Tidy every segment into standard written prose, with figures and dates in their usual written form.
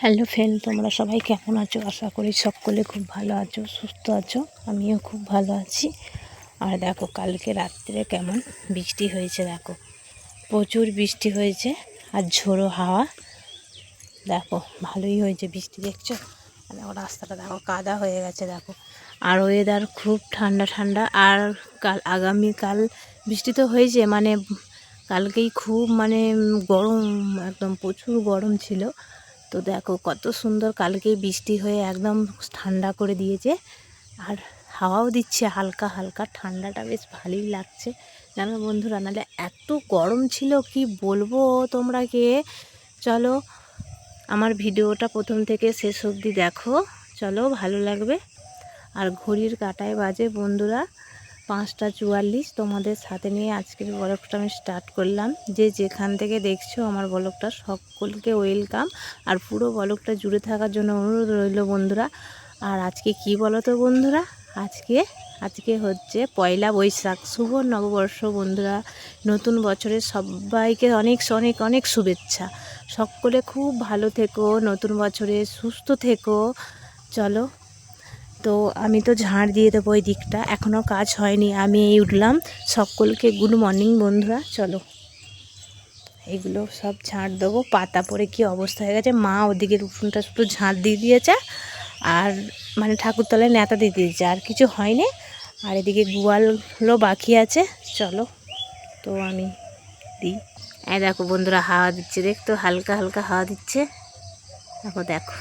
Hello friend, তোমরা সবাই কেমন আছো? আশা করি সকলে খুব ভালো আছো, সুস্থ আছো। আমিও খুব ভালো আছি। আর দেখো কালকে রাত্রে কেমন বৃষ্টি হয়েছে, দেখো প্রচুর বৃষ্টি হয়েছে আর ঝোড়ো হাওয়া। দেখো ভালোই হয়েছে বৃষ্টি, দেখছো? দেখো রাস্তাটা দেখো কাদা হয়ে গেছে, দেখো। আর ওয়েদার খুব ঠান্ডা ঠান্ডা। আর আগামীকাল বৃষ্টি তো হয়েছে, মানে কালকেই খুব গরম, একদম প্রচুর গরম ছিল। তো দেখো কত সুন্দর কালকেই বৃষ্টি হয়ে একদম ঠান্ডা করে দিয়েছে। আর হাওয়াও দিচ্ছে হালকা হালকা, ঠান্ডাটা বেশ ভালোই লাগছে জানো বন্ধুরা। নাহলে এত গরম ছিল কি বলবো তোমরা কে। চলো আমার ভিডিওটা প্রথম থেকে শেষ অবধি দেখো, চলো ভালো লাগবে। আর ঘড়ির কাঁটায় বাজে বন্ধুরা 5টা 44। তোমাদের সাথে নিয়ে আজকের ব্লগটা আমি স্টার্ট করলাম। যে যেখান থেকে দেখছো আমার ব্লগটা সকলকে ওয়েলকাম। আর পুরো ব্লগটা জুড়ে থাকার জন্য অনুরোধ রইল বন্ধুরা। আর আজকে কি বলো তো বন্ধুরা, আজকে হচ্ছে পয়লা বৈশাখ, শুভ নববর্ষ বন্ধুরা। নতুন বছরের সবাইকে অনেক অনেক অনেক শুভেচ্ছা। সকলে খুব ভালো থেকো, নতুন বছরে সুস্থ থেকো। চলো, তো আমি তো ঝাড় দিয়ে দেবো ওই দিকটা, এখনও কাজ হয়নি, আমি এই উঠলাম। সকলকে গুড মর্নিং বন্ধুরা। চলো এগুলো সব ঝাড় দেবো, পাতা পড়ে কি অবস্থা হয়ে গেছে। মা ওদিকের উঠোনটা শুধু ঝাড় দিয়ে দিয়েছে, আর ঠাকুরতলায় ন্যাতা দিয়ে দিয়েছে, আর কিছু হয়নি। আর এদিকে গোয়ালও বাকি আছে। চলো তো আমি দিই। দেখো বন্ধুরা হাওয়া দিচ্ছে, দেখতো হালকা হালকা হাওয়া দিচ্ছে। দেখো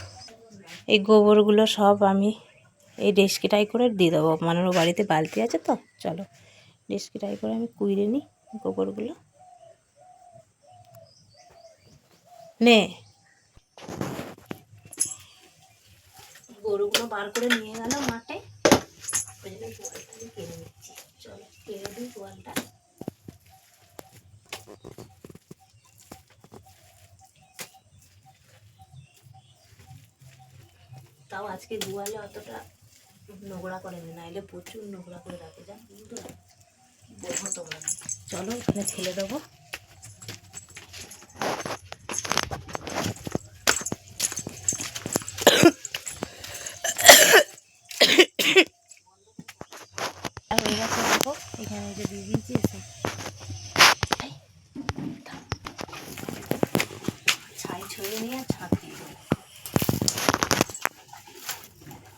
এই গোবরগুলো সব আমি এই ডেস্কিটাই করে দিয়ে দেবো, ওর বাড়িতে বালতি আছে তো। চলো ডেস্কিটাই করে আমি কুইরে নিই গোবরগুলো। নে গরুগুলো বার করে নিয়ে গেল মাঠে, ওই জন্য গোয়ালটা আমি কেড়ে নিচ্ছি। চলো কেড়ে দিই গোয়ালটা। তাও আজকে গোয়ালে অতটা নোংরা করেনি, নাইলে প্রচুর নোংরা করে রাখে, যান কিন্তু বলবো তোমরা। চলো এখানে ফেলে দেবো। আর হয়ে গেছে, দেখো এখানে যে দিয়ে দিয়েছি, এসে ছাই ছড়িয়ে নিয়ে ছাদ দিয়ে দেবো।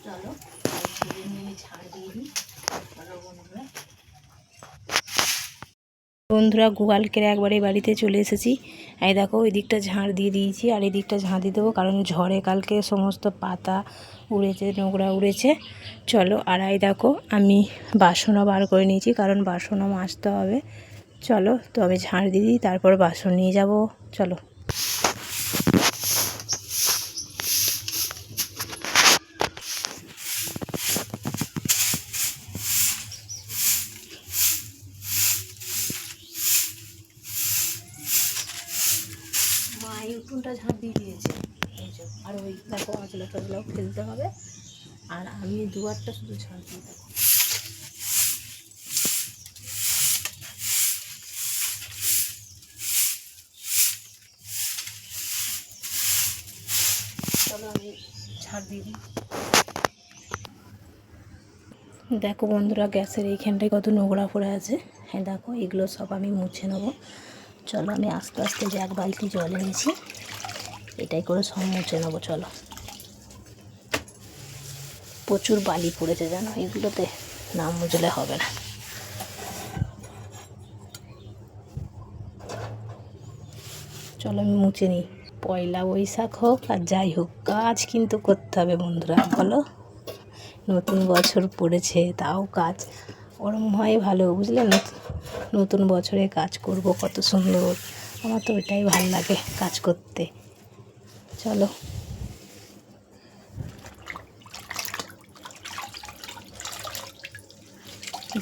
চলো ছাই ছড়িয়ে নিয়ে আমি ছাড় দিয়ে দিই। চলো বন্ধুরা গোয়ালকে একবারে বাড়িতে চলে এসেছি। এই দেখো ওই দিকটা ঝাড় দিয়ে দিয়েছি, আর এই দিকটা ঝাড় দিয়ে দেবো, কারণ ঝড়ে কালকে সমস্ত পাতা উড়েছে, নোংরা উড়েছে। চলো আর এই দেখো আমি বাসনও বার করে নিয়েছি, কারণ বাসনও মাজতে হবে। চলো তো আমি ঝাড় দিয়ে দিই, তারপর বাসন নিয়ে যাব। চলো মা এই উঠোনটা ঝাড় দিয়ে দিয়েছে, আর ওই দেখো আজলা টাজলাও ফেলতে হবে। আর আমি দুয়ারটা শুধু ঝাড় দিয়ে দেখো। চলো আমি ঝাড় দিয়ে দিই। দেখো বন্ধুরা গ্যাসের এইখানটায় কত নোংরা পড়ে আছে। হ্যাঁ দেখো এগুলো সব আমি মুছে নেবো। চলো আমি আস্তে আস্তে যে 1 বালতি জল এনেছি, এটাই করে সব মুছে নেবো। চলো প্রচুর বালি পড়েছে জানো, এগুলোতে না মুছলে হবে না। চলো আমি মুছে নিই। পয়লা বৈশাখ হোক আর যাই হোক, কাজ কিন্তু করতে হবে বন্ধুরা, বলো। নতুন বছর পড়েছে তাও কাজ ওরম হয় ভালো, বুঝলে। নতুন বছরে কাজ করব কত সুন্দর, আমার তো ওইটাই ভালো লাগে কাজ করতে। চলো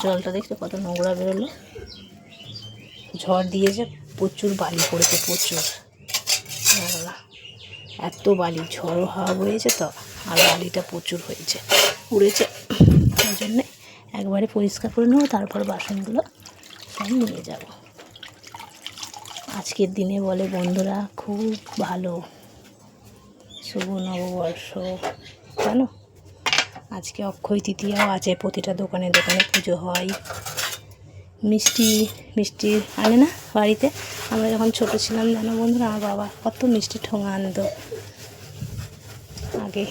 জলটা দেখতে কত নোংরা বেরোলো, ঝড় দিয়েছে, প্রচুর বালি পড়েছে, প্রচুর এত বালি, ঝড়ো হাওয়া বয়েছে তো, আর বালিটা প্রচুর হয়েছে, উড়েছে। ওই জন্যে একবারে পরিষ্কার করে নেবো, তারপর বাসনগুলো সব নিয়ে যাব। আজকের দিনে বলে বন্ধুরা খুব ভালো, শুভ নববর্ষ, জানো আজকে অক্ষয় তৃতীয়াও আছে। প্রতিটা দোকানে দোকানে পুজো হয়। মিষ্টি মিষ্টি আনে না বাড়িতে? আমরা যখন ছোটো ছিলাম জানো বন্ধুরা, আমার বাবা কত মিষ্টি ঠোঙা আনতো আগে।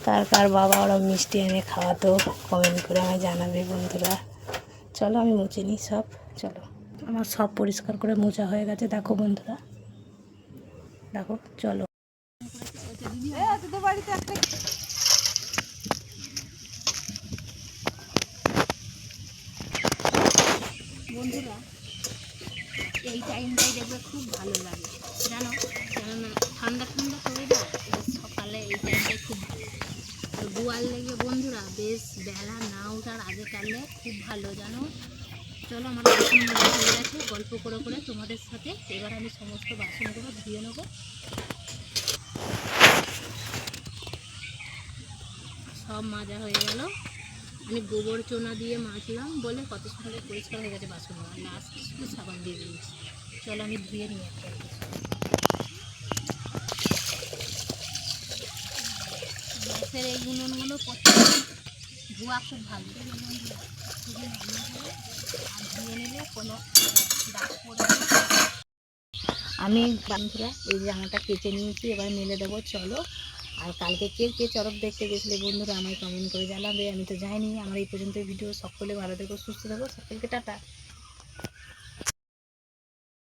কার কার বাবা ওরা মিষ্টি এনে খাওয়াতো কমেন্ট করে আমায় জানাবে বন্ধুরা। চলো আমি মুছে নিই সব। চলো, আমার সব পরিষ্কার করে মোছা হয়ে গেছে। দেখো বন্ধুরা, দেখো চলো। বন্ধুরা এই টাইমটাই দেখবে খুব ভালো লাগে, জানো, কেননা ঠান্ডা ঠান্ডা ওয়েদার, সকালে এই টাইমটাই খুব ভালো। আর গোয়াল লেগে বন্ধুরা বেশ বেলা না ওঠার আগে কালে খুব ভালো, জানো। চলো আমার বাসন মাজা হয়ে গেছে, গল্প করে করে তোমাদের সাথে। এবার আমি সমস্ত বাসনগুলো ধুয়ে নেবো। সব মাজা হয়ে গেল। আমি গোবর চোনা দিয়ে মাজলাম বলে কত সুন্দর পরিষ্কার হয়ে গেছে বাসনগুলো। লাস্ট শুধু সাবান দিয়ে দিয়েছি। চলো আমি ধুয়ে নিয়ে একটা গ্যাসের এই উনুনগুলো ধোয়া খুব ভালো, খুবই ভালো হয়। আর ধুয়ে নিলে কোনো দাগ পড়বে না। আমি বন্ধুরা এই জামাটা কেচে নিয়েছি, এবার মেলে দেবো। চলো। আর কালকে কে কে চড়ক দেখতে গেছিলে বন্ধুরা আমায় কমেন্ট করে জানাবে। আমি তো যাইনি। আমার এই পর্যন্ত ভিডিও। সকলে ভালো থেকো, সুস্থ থাকো, সকলকে টাটা।